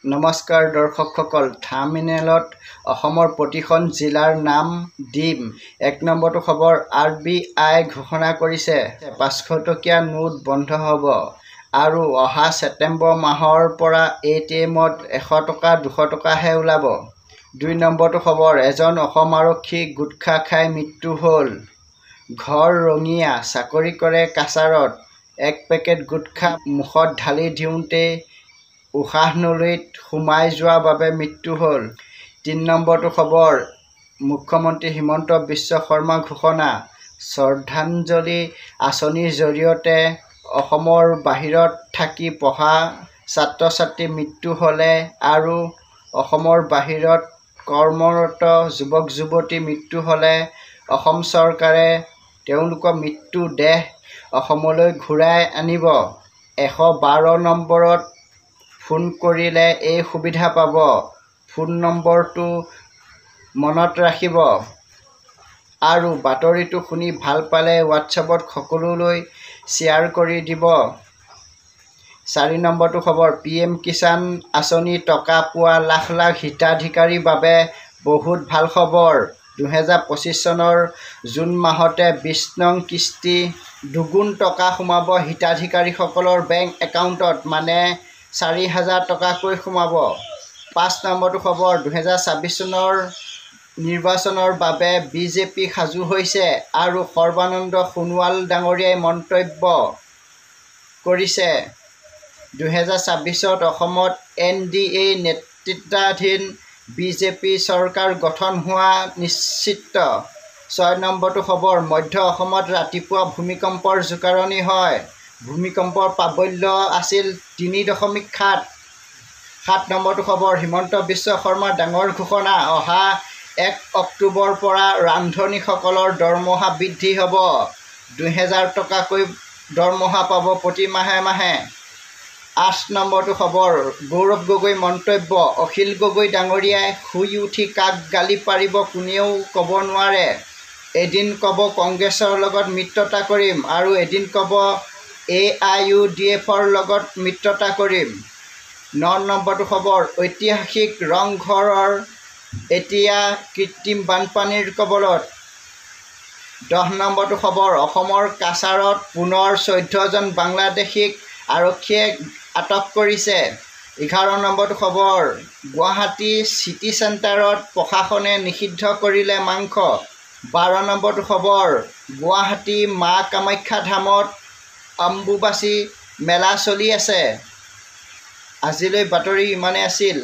নমস্কাৰ দৰ্শকসকল, থাম্বনেইলত অসমৰ প্ৰতিখন জিলাৰ নাম দিম। ১ নম্বৰটো খবৰ, RBI ঘোষণা কৰিছে ৫০০ টকীয়া নোট বন্ধ হ'ব আৰু অহা ছেপ্টেম্বৰ মাহৰ পৰা ATM-ত ১০০ টকা ২০০ টকাহে ওলাব। ২ নম্বৰটো খবৰ, এজন অসম আৰক্ষী গুটখা খাই মৃত্যু হ'ল। ঘৰ ৰঙিয়া, চাকৰি কৰে কাছাৰত। ১ পেকেট গুটখা মুখত ঢালি দিওঁতেই উশাহ নলীত সোমাই যোৱাৰ বাবে মৃত্যু হ'ল। ৩ নম্বৰটো খবৰ, মুখ্যমন্ত্ৰী হিমন্ত বিশ্ব শৰ্মাৰ ঘোষণা, শ্ৰদ্ধাঞ্জলি আঁচনিৰ জৰিয়তে অসমৰ বাহিৰত থাকি পঢ়া ছাত্ৰ-ছাত্ৰীৰ মৃত্যু হ'লে আৰু অসমৰ বাহিৰত কৰ্মৰত যুৱক-যুৱতীৰ মৃত্যু হ'লে অসম চৰকাৰে তেওঁলোকৰ মৃত্যু দেহ অসমলৈ ঘূৰাই আনিব। ১১২ নম্বৰত ফোন কৰিলে এই সুবিধা পাব। ফোন নম্বৰটো মনত ৰাখিব আৰু বাতৰিটো শুনি ভাল পালে হোৱাটছএপত সকলোলৈ শ্বেয়াৰ কৰি দিব। ৪ নম্বৰটো খবৰ, PM কিষাণ আঁচনিৰ টকা পোৱা লাখ লাখ হিতাধিকাৰীৰ বাবে বহুত ভাল খবৰ। ২০২৫ চনৰ জুন মাহতে ২০ নং কিস্তি দুগুণ টকা সোমাব হিতাধিকাৰীসকলৰ বেংক একাউণ্টত, মানে ৪,০০০ টকাকৈ সোমাব। ৫ নম্বৰটো খবৰ, ২০২৬ চনৰ নিৰ্বাচনৰ বাবে BJP সাজু হৈছে আৰু সৰ্বানন্দ সোণোৱাল ডাঙৰীয়াই মন্তব্য কৰিছে। ২০২৬ত অসমত NDA নেতৃত্বাধীন BJP চৰকাৰ গঠন হোৱা নিশ্চিত। ৬ নম্বৰটো খবৰ, মধ্য অসমত ৰাতিপুৱা ভূমিকম্পৰ জোকাৰণি হয়। ভূমিকম্পৰ প্ৰাবল্য আছিল ৩.৭। ৭ নম্বৰটো খবৰ, হিমন্ত বিশ্ব শৰ্মাৰ ডাঙৰ ঘোষণা, অহা ১ অক্টোবৰৰ পৰা ৰান্ধনীসকলৰ দৰমহা বৃদ্ধি হ'ব। ২,০০০ টকাকৈ দৰমহা পাব প্ৰতি মাহে মাহে। ৮ নম্বৰটো খবৰ, গৌৰৱ গগৈৰ মন্তব্য, অখিল গগৈ ডাঙৰীয়াই শুই উঠি কাক গালি পাৰিব কোনেও ক'ব নোৱাৰে। এদিন ক'ব কংগ্ৰেছৰ লগত মিত্ৰতা কৰিম আৰু এদিন ক'ব AIUDFৰ লগত মিত্ৰতা কৰিম। ৯ নম্বৰটো খবৰ, ঐতিহাসিক ৰংঘৰ এতিয়া কৃত্ৰিম বানপানীৰ কবলত। ১০ নম্বৰটো খবৰ, অসমৰ কাছাৰত পুনৰ ১৪ জন বাংলাদেশীক আৰক্ষীয়ে আটক কৰিছে। ১১ নম্বৰটো খবৰ, গুৱাহাটী চিটি চেণ্টাৰত প্ৰশাসনে নিষিদ্ধ কৰিলে মাংস। ১২ নম্বৰটো খবৰ, গুৱাহাটী মা কামাখ্যা ধামত অম্বুবাচী মেলা চলি আছে। আজিলৈ বাতৰি ইমানেই আছিল।